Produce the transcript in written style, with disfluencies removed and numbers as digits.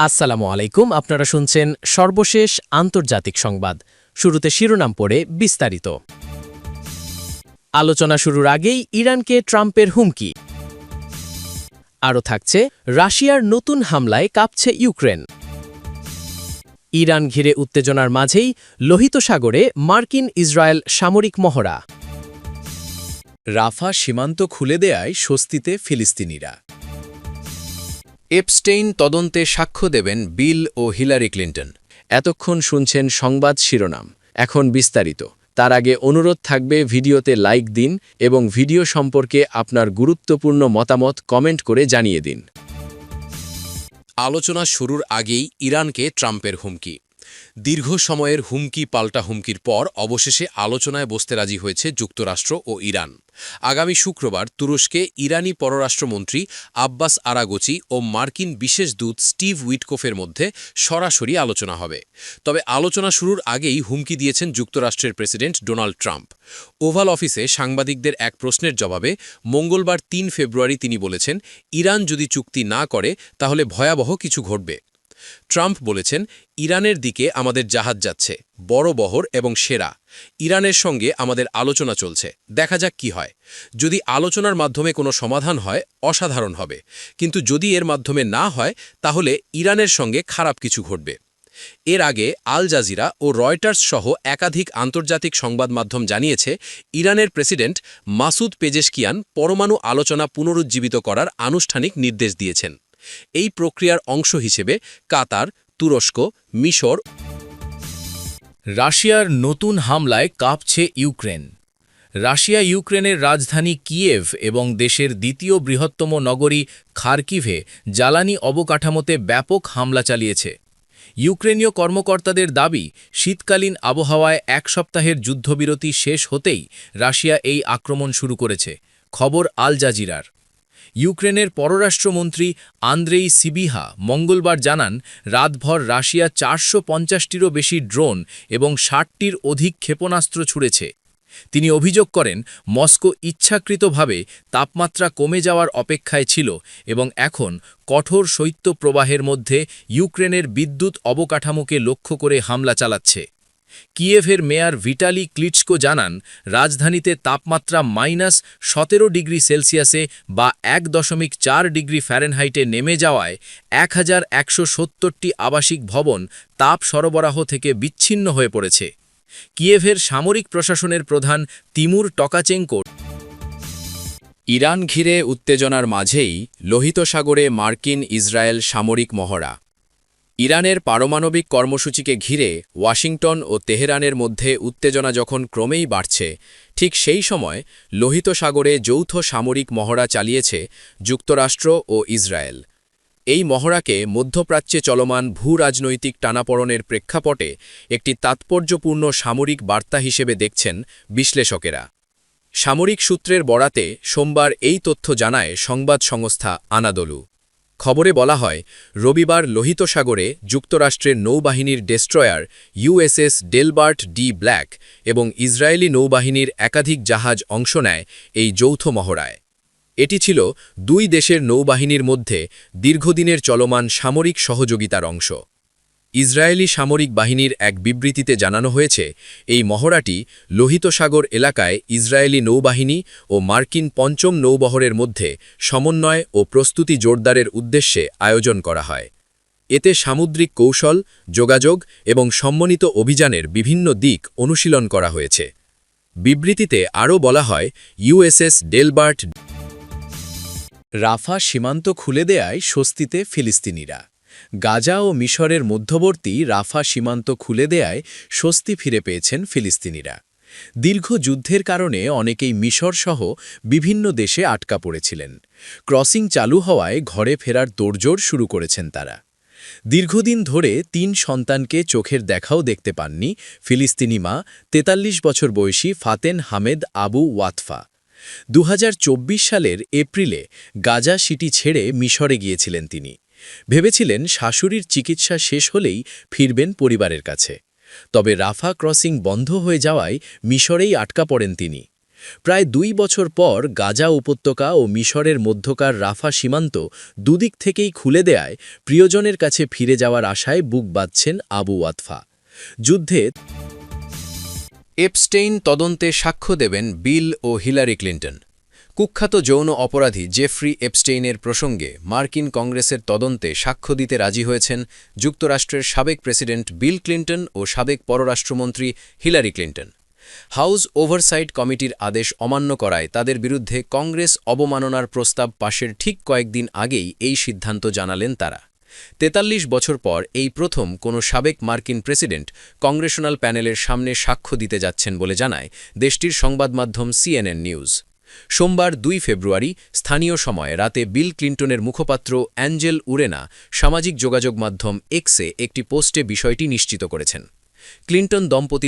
আসসালামু আলাইকুম। আপনারা শুনছেন সর্বশেষ আন্তর্জাতিক সংবাদ। শুরুতে শিরোনাম পড়ে বিস্তারিত। আলোচনা শুরুর আগেই ইরানকে ট্রাম্পের হুমকি। আরও থাকছে রাশিয়ার নতুন হামলায় কাঁপছে ইউক্রেন। ইরান ঘিরে উত্তেজনার মাঝেই লোহিত সাগরে মার্কিন ইসরায়েল সামরিক মহড়া। রাফা সীমান্ত খুলে দেয়ায় স্বস্তিতে ফিলিস্তিনিরা। এপস্টেইন তদন্তে সাক্ষ্য দেবেন বিল ও হিলারি ক্লিন্টন। এতক্ষণ শুনছেন সংবাদ শিরোনাম, এখন বিস্তারিত। তার আগে অনুরোধ থাকবে ভিডিওতে লাইক দিন এবং ভিডিও সম্পর্কে আপনার গুরুত্বপূর্ণ মতামত কমেন্ট করে জানিয়ে দিন। আলোচনা শুরুর আগেই ইরানকে ট্রাম্পের হুমকি। দীর্ঘ সময়ের হুমকি পাল্টা হুমকির পর অবশেষে আলোচনায় বসতে রাজি হয়েছে যুক্তরাষ্ট্র ও ইরান। আগামী শুক্রবার তুরস্কে ইরানি পররাষ্ট্রমন্ত্রী আব্বাস আরাগচি ও মার্কিন বিশেষ দূত স্টিভ উইটকোফের মধ্যে সরাসরি আলোচনা হবে। তবে আলোচনা শুরুর আগেই হুমকি দিয়েছেন যুক্তরাষ্ট্রের প্রেসিডেন্ট ডোনাল্ড ট্রাম্প। ওভাল অফিসে সাংবাদিকদের এক প্রশ্নের জবাবে মঙ্গলবার ৩ ফেব্রুয়ারি তিনি বলেছেন, ইরান যদি চুক্তি না করে তাহলে ভয়াবহ কিছু ঘটবে। ট্রাম্প বলেছেন, ইরানের দিকে আমাদের জাহাজ যাচ্ছে, বড় বহর এবং সেরা। ইরানের সঙ্গে আমাদের আলোচনা চলছে, দেখা যাক কি হয়। যদি আলোচনার মাধ্যমে কোনো সমাধান হয় অসাধারণ হবে, কিন্তু যদি এর মাধ্যমে না হয় তাহলে ইরানের সঙ্গে খারাপ কিছু ঘটবে। এর আগে আল জাজিরা ও রয়টার্স সহ একাধিক আন্তর্জাতিক সংবাদ মাধ্যম জানিয়েছে, ইরানের প্রেসিডেন্ট মাসুদ পেজেশকিয়ান পরমাণু আলোচনা পুনরুজ্জীবিত করার আনুষ্ঠানিক নির্দেশ দিয়েছেন। এই প্রক্রিয়ার অংশ হিসেবে কাতার, তুরস্ক, মিশর। রাশিয়ার নতুন হামলায় কাঁপছে ইউক্রেন। রাশিয়া ইউক্রেনের রাজধানী কিয়েভ এবং দেশের দ্বিতীয় বৃহত্তম নগরী খার্কিভে জ্বালানি অবকাঠামোতে ব্যাপক হামলা চালিয়েছে। ইউক্রেনীয় কর্মকর্তাদের দাবি, শীতকালীন আবহাওয়ায় এক সপ্তাহের যুদ্ধবিরতি শেষ হতেই রাশিয়া এই আক্রমণ শুরু করেছে। খবর আল জাজিরার। ইউক্রেনের পররাষ্ট্রমন্ত্রী আন্দ্রেই সিবিহা মঙ্গলবার জানান, রাতভর রাশিয়া ৪৫০টিরও বেশি ড্রোন এবং ৬০টির অধিক ক্ষেপণাস্ত্র ছুড়েছে। তিনি অভিযোগ করেন, মস্কো ইচ্ছাকৃতভাবে তাপমাত্রা কমে যাওয়ার অপেক্ষায় ছিল এবং এখন কঠোর শৈত্যপ্রবাহের মধ্যে ইউক্রেনের বিদ্যুৎ অবকাঠামোকে লক্ষ্য করে হামলা চালাচ্ছে। কিয়েভের মেয়র ভিটালি ক্লিচকো জানান, রাজধানীতে তাপমাত্রা -১৭ ডিগ্রি সেলসিয়াসে বা ১.৪ ডিগ্রি ফ্যারেনহাইটে নেমে যাওয়ায় ১১৭০টি আবাসিক ভবন তাপ সরবরাহ থেকে বিচ্ছিন্ন হয়ে পড়েছে। কিয়েভের সামরিক প্রশাসনের প্রধান তিমুর টকাচেঙ্কো। ইরান ঘিরে উত্তেজনার মাঝেই লোহিত সাগরে মার্কিন ইসরায়েল সামরিক মহড়া। ইরানের পারমাণবিক কর্মসূচিকে ঘিরে ওয়াশিংটন ও তেহরানের মধ্যে উত্তেজনা যখন ক্রমেই বাড়ছে, ঠিক সেই সময় লোহিত সাগরে যৌথ সামরিক মহড়া চালিয়েছে যুক্তরাষ্ট্র ও ইসরায়েল। এই মহড়াকে মধ্যপ্রাচ্যে চলমান ভূ-রাজনৈতিক টানাপড়নের প্রেক্ষাপটে একটি তাৎপর্যপূর্ণ সামরিক বার্তা হিসেবে দেখছেন বিশ্লেষকেরা। সামরিক সূত্রের বরাতে সোমবার এই তথ্য জানায় সংবাদ সংস্থা আনাদোলু। খবরে বলা হয়, রবিবার লোহিত সাগরে যুক্তরাষ্ট্রের নৌবাহিনীর destroyer USS Delbert D black এবং ইসরায়েলি নৌবাহিনীর একাধিক জাহাজ অংশ নেয় এই যৌথ মহড়ায়। এটি ছিল দুই দেশের নৌবাহিনীর মধ্যে দীর্ঘদিনের চলমান সামরিক সহযোগিতার অংশ। ইসরায়েলি সামরিক বাহিনীর এক বিবৃতিতে জানানো হয়েছে, এই মহড়াটি লোহিত সাগর এলাকায় ইসরায়েলি নৌবাহিনী ও মার্কিন পঞ্চম নৌবহরের মধ্যে সমন্বয় ও প্রস্তুতি জোরদারের উদ্দেশ্যে আয়োজন করা হয়। এতে সামুদ্রিক কৌশল, যোগাযোগ এবং সমন্বিত অভিযানের বিভিন্ন দিক অনুশীলন করা হয়েছে। বিবৃতিতে আরও বলা হয়, ইউএসএস ডেলবার্ট রাফা সীমান্ত খুলে দেয়ায় স্বস্তিতে ফিলিস্তিনিরা। গাজা ও মিশরের মধ্যবর্তী রাফা সীমান্ত খুলে দেয়ায় স্বস্তি ফিরে পেয়েছেন ফিলিস্তিনিরা। দীর্ঘ যুদ্ধের কারণে অনেকেই মিশরসহ বিভিন্ন দেশে আটকা পড়েছিলেন। ক্রসিং চালু হওয়ায় ঘরে ফেরার তোড়জোড় শুরু করেছেন তারা। দীর্ঘদিন ধরে ৩ সন্তানকে চোখের দেখাও দেখতে পাননি ফিলিস্তিনি মা ৪৩ বছর বয়সী ফাতেন হামেদ আবু ওয়াতফা। ২০২৪ সালের এপ্রিলে গাজা সিটি ছেড়ে মিশরে গিয়েছিলেন তিনি। ভেবেছিলেন শাশুড়ির চিকিৎসা শেষ হলেই ফিরবেন পরিবারের কাছে। তবে রাফা ক্রসিং বন্ধ হয়ে যাওয়ায় মিশরেই আটকা পড়েন তিনি। প্রায় 2 বছর পর গাজা উপত্যকা ও মিশরের মধ্যকার রাফা সীমান্ত দুদিক থেকেই খুলে দেয়ায় প্রিয়জনের কাছে ফিরে যাওয়ার আশায় বুক বাঁধছেন আবু ওয়াতফা। যুদ্ধে এপস্টেইন তদন্তে সাক্ষ্য দেবেন বিল ও হিলারি ক্লিন্টন। কুখ্যাত যৌন অপরাধী জেফ্রি এপস্টেইনের প্রসঙ্গে মার্কিন কংগ্রেসের তদন্তে সাক্ষ্য দিতে রাজি হয়েছেন যুক্তরাষ্ট্রের সাবেক প্রেসিডেন্ট বিল ক্লিন্টন ও সাবেক পররাষ্ট্রমন্ত্রী হিলারি ক্লিন্টন। হাউস ওভারসাইট কমিটির আদেশ অমান্য করায় তাদের বিরুদ্ধে কংগ্রেস অবমাননার প্রস্তাব পাশের ঠিক কয়েকদিন আগেই এই সিদ্ধান্ত জানালেন তারা। ৪৩ বছর পর এই প্রথম কোনো সাবেক মার্কিন প্রেসিডেন্ট কংগ্রেশনাল প্যানেলের সামনে সাক্ষ্য দিতে যাচ্ছেন বলে জানায় দেশটির সংবাদমাধ্যম CNN নিউজ। সোমবার 2 ফেব্রুয়ারি স্থানীয় সময় রাতে বিল ক্লিন্টনের মুখপাত্র অ্যাঞ্জেল উরেনা সামাজিক যোগাযোগ মাধ্যম এক্সে একটি পোস্টে বিষয়টি নিশ্চিত করেছেন। ক্লিন্টন দম্পতির